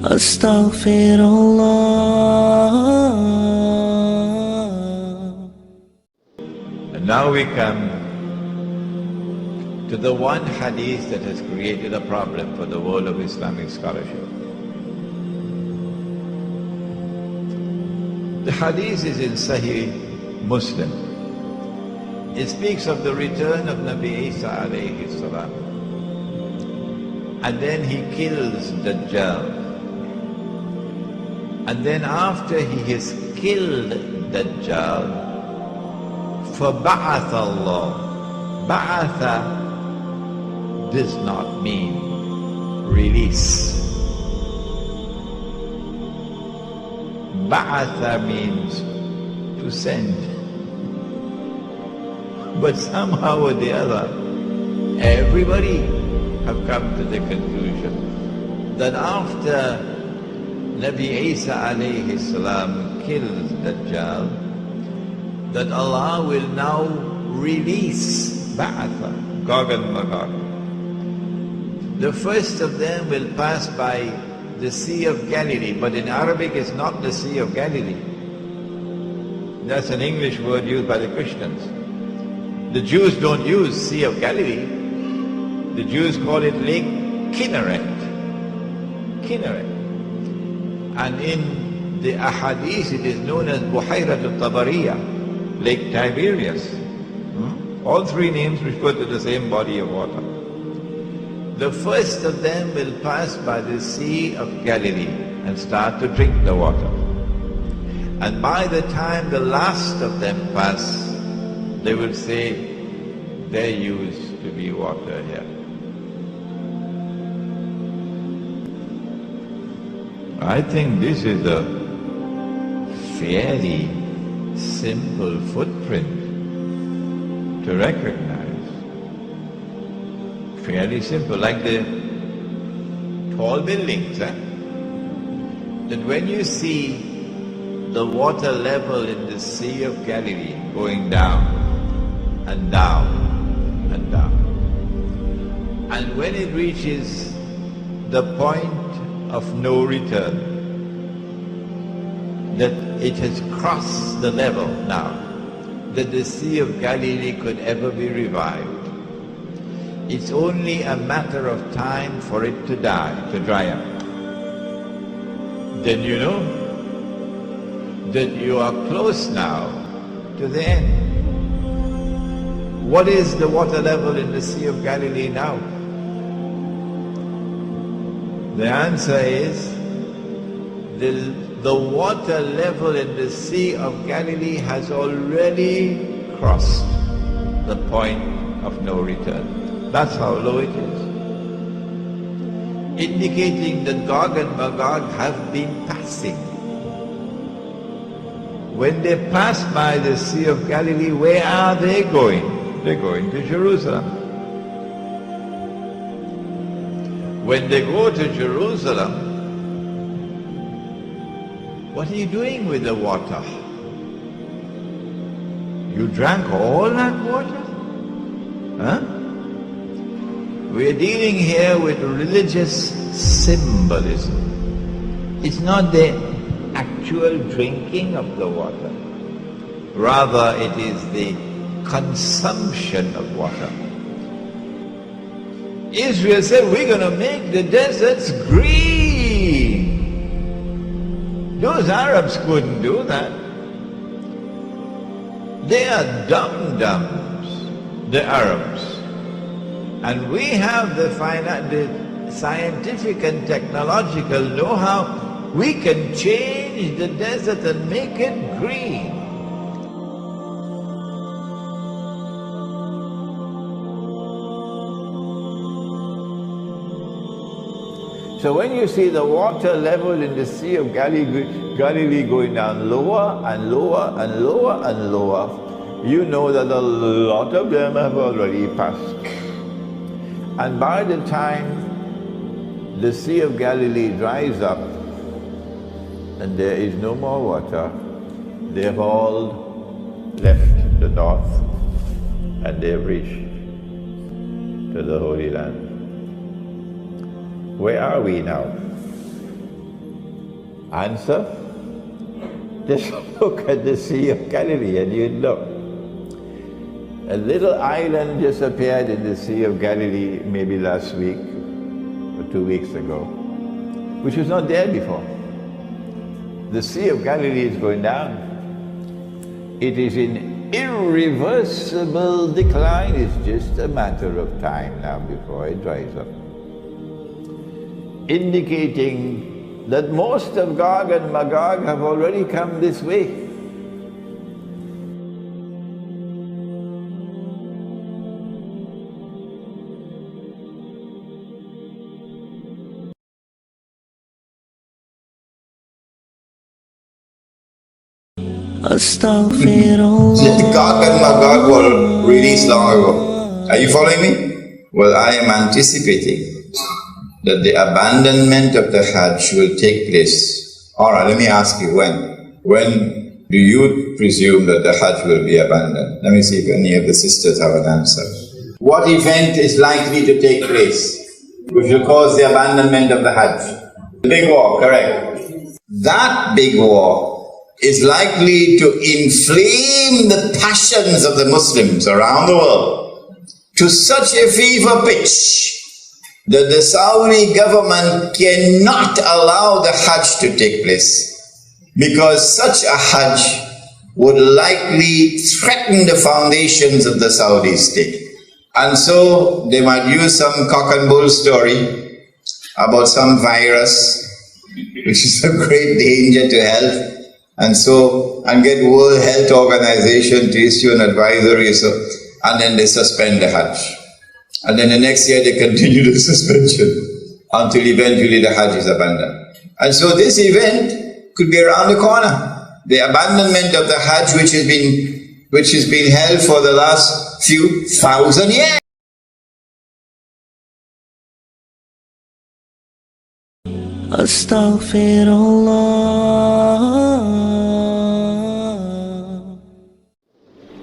Astaghfirullah. And now we come to the one hadith that has created a problem for the world of Islamic scholarship. The hadith is in Sahih Muslim. It speaks of the return of Nabi Isa alayhi salam. And then he kills Dajjal. And then after he has killed Dajjal, فَبَعَثَ اللَّهُ. Ba'atha does not mean release. Ba'atha means to send. But somehow or the other, everybody have come to the conclusion that after Nabi Isa alayhi salam kills Dajjal, that Allah will now release Ba'atha, Gog and Magog. The first of them will pass by the Sea of Galilee, but in Arabic it's not the Sea of Galilee. That's an English word used by the Christians. The Jews don't use Sea of Galilee. The Jews call it Lake Kinneret. Kinneret. And in the Ahadith it is known as Buhayrat al-Tabariya, Lake Tiberias. All three names refer to the same body of water. The first of them will pass by the Sea of Galilee and start to drink the water. And by the time the last of them pass, they will say, there used to be water here. I think this is a fairly simple footprint to recognize. Fairly simple, like the tall buildings. That when you see the water level in the Sea of Galilee going down and down and down, and when it reaches the point of no return, that it has crossed the level now, that the Sea of Galilee could ever be revived. It's only a matter of time for it to die, to dry up. Then you know that you are close now to the end. What is the water level in the Sea of Galilee now? The answer is, the water level in the Sea of Galilee has already crossed the point of no return. That's how low it is. Indicating that Gog and Magog have been passing. When they pass by the Sea of Galilee, where are they going? They're going to Jerusalem. When they go to Jerusalem, what are you doing with the water? You drank all that water? Huh? We are dealing here with religious symbolism. It's not the actual drinking of the water. Rather, it is the consumption of water. Israel said, we're going to make the deserts green. Those Arabs couldn't do that. They are dum-dums, the Arabs. And we have the scientific and technological know-how. We can change the desert and make it green. So when you see the water level in the Sea of Galilee going down lower and lower and lower and lower, you know that a lot of them have already passed. And by the time the Sea of Galilee dries up and there is no more water, they have all left the north and they have reached to the Holy Land. Where are we now? Answer? Just look at the Sea of Galilee and you'd know. A little island just appeared in the Sea of Galilee maybe last week or 2 weeks ago, which was not there before. The Sea of Galilee is going down. It is in irreversible decline. It's just a matter of time now before it dries up, indicating that most of Gog and Magog have already come this way. The Gog and Magog were released long ago. Are you following me? Well, I am anticipating that the abandonment of the Hajj will take place. Alright, let me ask you when. When do you presume that the Hajj will be abandoned? Let me see if any of the sisters have an answer. What event is likely to take place which will cause the abandonment of the Hajj? The big war, correct. That big war is likely to inflame the passions of the Muslims around the world to such a fever pitch that the Saudi government cannot allow the Hajj to take place, because such a Hajj would likely threaten the foundations of the Saudi state. And so they might use some cock and bull story about some virus which is a great danger to health, and get World Health Organization to issue an advisory, and then they suspend the Hajj. And then the next year they continue the suspension until eventually the Hajj is abandoned. And so this event could be around the corner. The abandonment of the Hajj which has been held for the last few thousand years.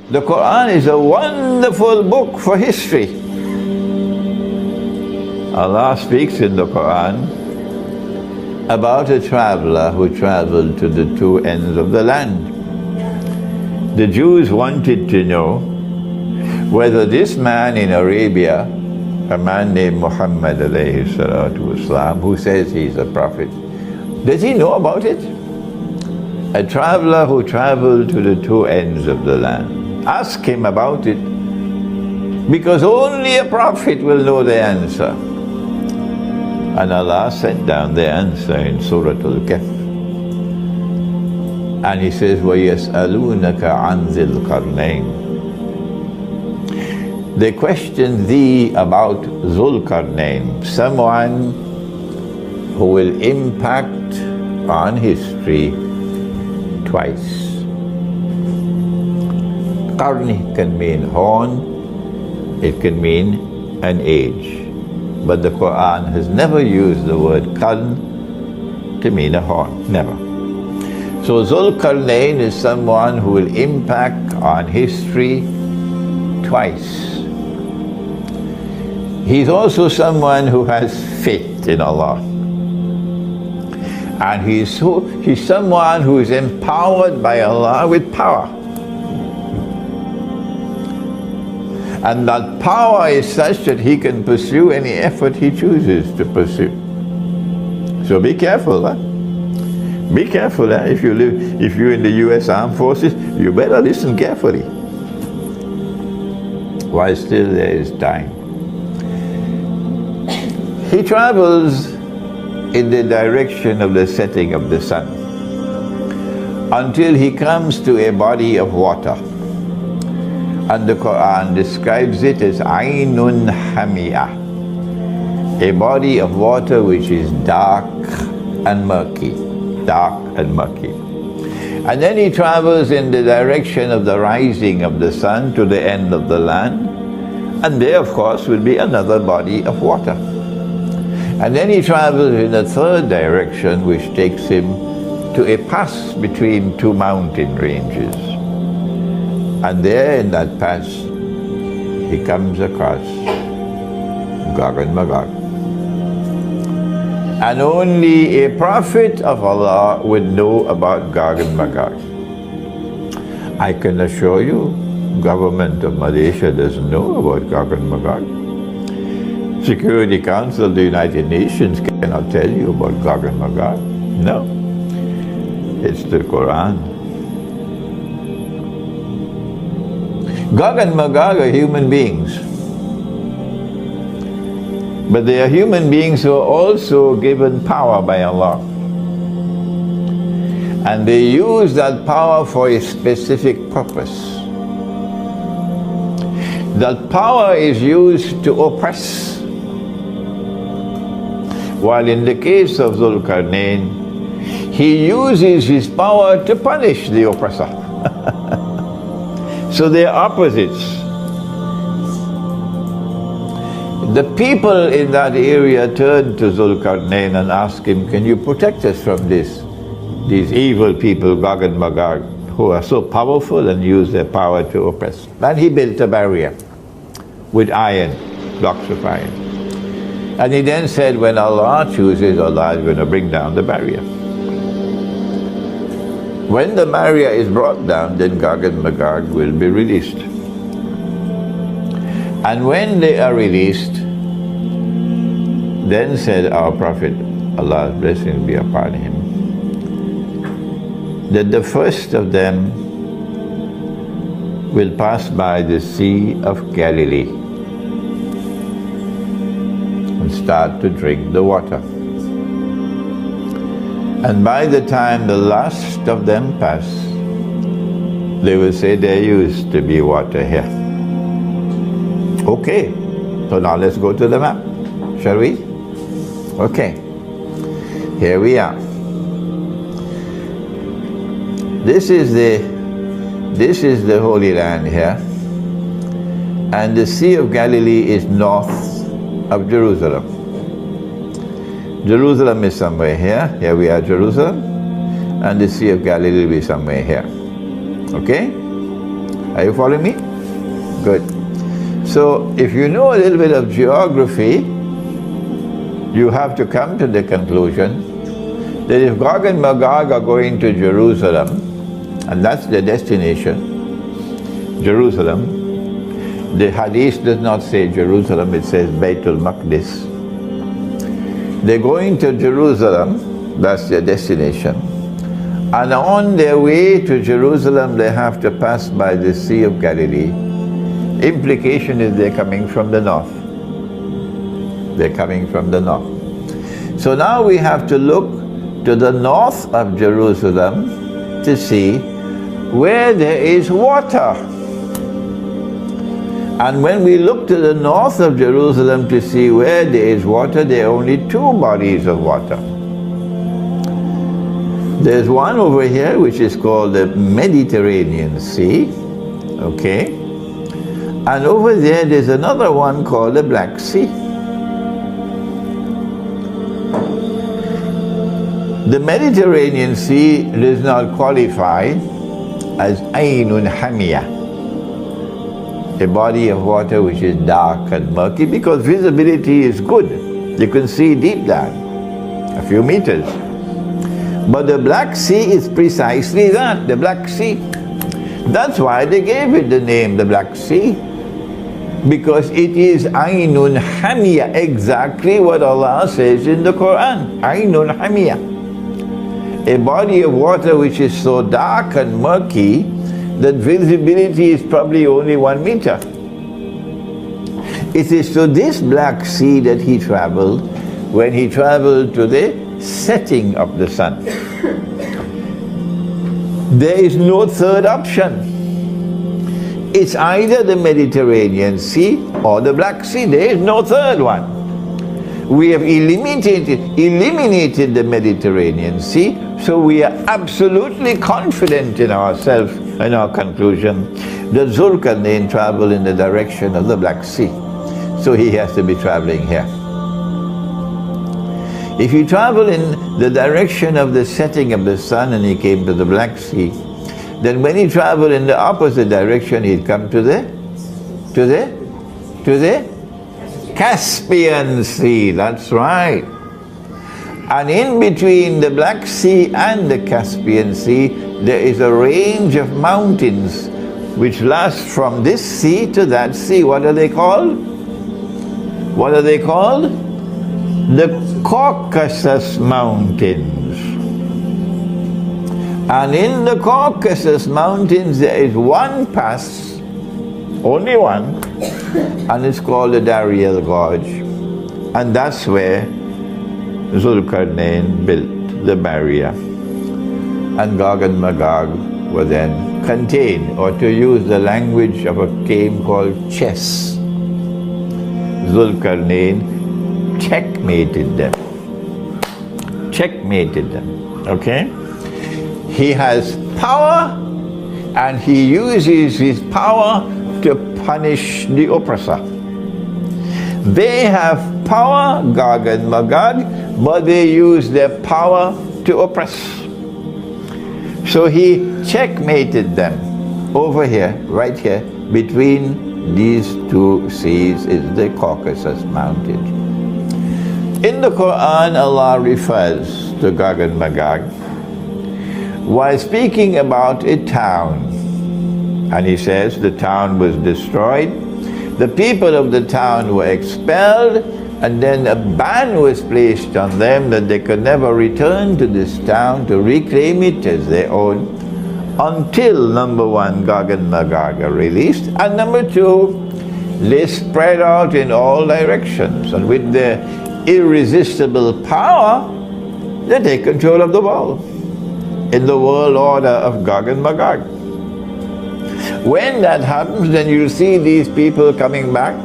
The Quran is a wonderful book for history. Allah speaks in the Quran about a traveler who traveled to the two ends of the land. The Jews wanted to know whether this man in Arabia, a man named Muhammad (s.a.w.s), who says he's a prophet, does he know about it? A traveler who traveled to the two ends of the land. Ask him about it, because only a prophet will know the answer. And Allah sent down the answer in Surah Al-Kahf. And He says, وَيَسْأَلُونَكَ عَنْ ذِي الْقَرْنَيْنِ. They question thee about Zulqarnain, someone who will impact on history twice. Qarni can mean horn, it can mean an age. But the Quran has never used the word qarn to mean a horn, never. So Zulqarnain is someone who will impact on history twice. He's also someone who has faith in Allah. And he's someone who is empowered by Allah with power. And that power is such that he can pursue any effort he chooses to pursue. So be careful, huh? Be careful, huh? If you're in the US Armed Forces, you better listen carefully while still there is time. He travels in the direction of the setting of the sun until he comes to a body of water. And the Quran describes it as Aynun Hamiyah, a body of water which is dark and murky. And then he travels in the direction of the rising of the sun to the end of the land, and there of course will be another body of water. And then he travels in a third direction which takes him to a pass between two mountain ranges. And there in that pass, he comes across Gog and Magog. And only a prophet of Allah would know about Gog and Magog. I can assure you, government of Malaysia doesn't know about Gog and Magog. Security Council of the United Nations cannot tell you about Gog and Magog. No. It's the Quran. Gog and Magog are human beings. But they are human beings who are also given power by Allah. And they use that power for a specific purpose. That power is used to oppress. While in the case of Zulkarnain, he uses his power to punish the oppressor. So they are opposites. The people in that area turned to Zulkarnain and asked him, can you protect us from these evil people, Gog and Magog, who are so powerful and use their power to oppress? And he built a barrier with iron, blocks of iron. And he then said, when Allah chooses, Allah is going to bring down the barrier. When the barrier is brought down, then Gog and Magog will be released. And when they are released, then said our Prophet, Allah's blessings be upon him, that the first of them will pass by the Sea of Galilee and start to drink the water. And by the time the last of them pass, they will say there used to be water here. Okay, so now let's go to the map, shall we? Okay, here we are. This is the Holy Land here, and the Sea of Galilee is north of Jerusalem. Jerusalem is somewhere here. Here we are, Jerusalem, and the Sea of Galilee will be somewhere here. Okay? Are you following me? Good. So, if you know a little bit of geography, you have to come to the conclusion that if Gog and Magog are going to Jerusalem, and that's their destination, Jerusalem, the Hadith does not say Jerusalem, it says Baitul Maqdis. They're going to Jerusalem, that's their destination. And on their way to Jerusalem, they have to pass by the Sea of Galilee. Implication is they're coming from the north. They're coming from the north. So now we have to look to the north of Jerusalem to see where there is water. And when we look to the north of Jerusalem to see where there is water, there are only two bodies of water. There's one over here which is called the Mediterranean Sea, okay? And over there, there's another one called the Black Sea. The Mediterranean Sea does not qualify as Aynun Hamiyah, a body of water which is dark and murky, because visibility is good. You can see deep down, a few meters. But the Black Sea is precisely that, the Black Sea. That's why they gave it the name, the Black Sea. Because it is Aynun Hamiyah, exactly what Allah says in the Quran, Aynun Hamiyah. A body of water which is so dark and murky that visibility is probably only 1 meter. It is to this Black Sea that he traveled when he traveled to the setting of the sun. There is no third option. It's either the Mediterranean Sea or the Black Sea. There is no third one. We have eliminated the Mediterranean Sea, so we are absolutely confident in ourselves and our conclusion that Zulkarnain traveled in the direction of the Black Sea. So he has to be traveling here. If he traveled in the direction of the setting of the sun and he came to the Black Sea, then when he traveled in the opposite direction, he'd come to the Caspian Sea. That's right. And in between the Black Sea and the Caspian Sea, there is a range of mountains which last from this sea to that sea. What are they called? What are they called? The Caucasus Mountains. And in the Caucasus Mountains there is one pass, only one, and it's called the Dariel Gorge. And that's where Zulkarnain built the barrier. And Gog and Magog were then contained, or to use the language of a game called chess. Zulkarnain checkmated them. Checkmated them, okay? He has power, and he uses his power to punish the oppressor. They have power, Gog and Magog, but they use their power to oppress. So he checkmated them. Over here, right here, between these two seas is the Caucasus Mountains. In the Quran, Allah refers to Gog and Magog while speaking about a town. And he says the town was destroyed, the people of the town were expelled, and then a ban was placed on them that they could never return to this town to reclaim it as their own until, number one, Gog and Magog are released, and number two, they spread out in all directions, and with their irresistible power, they take control of the world in the world order of Gog and Magog. When that happens, then you see these people coming back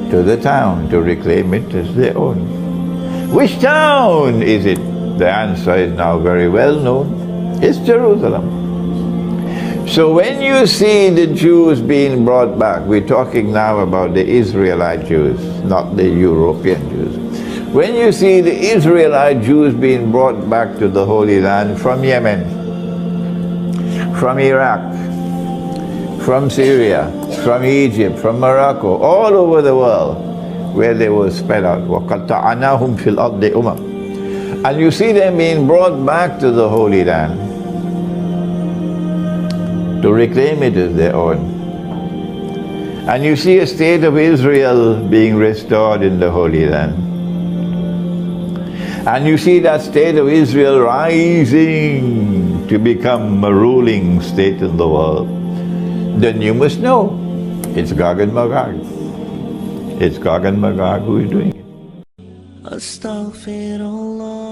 to the town to reclaim it as their own. Which town is it? The answer is now very well known. It's Jerusalem. So when you see the Jews being brought back, we're talking now about the Israelite Jews, not the European Jews. When you see the Israelite Jews being brought back to the Holy Land from Yemen, from Iraq, from Syria, from Egypt, from Morocco, all over the world, where they were spread out. وَقَطَّعْنَاهُمْ فِي الْأَرْضِ أُمَمٍ. And you see them being brought back to the Holy Land to reclaim it as their own. And you see a state of Israel being restored in the Holy Land. And you see that state of Israel rising to become a ruling state in the world. Then you must know it's Gog and Magog. It's Gog and Magog who is doing it. Astaghfirullah.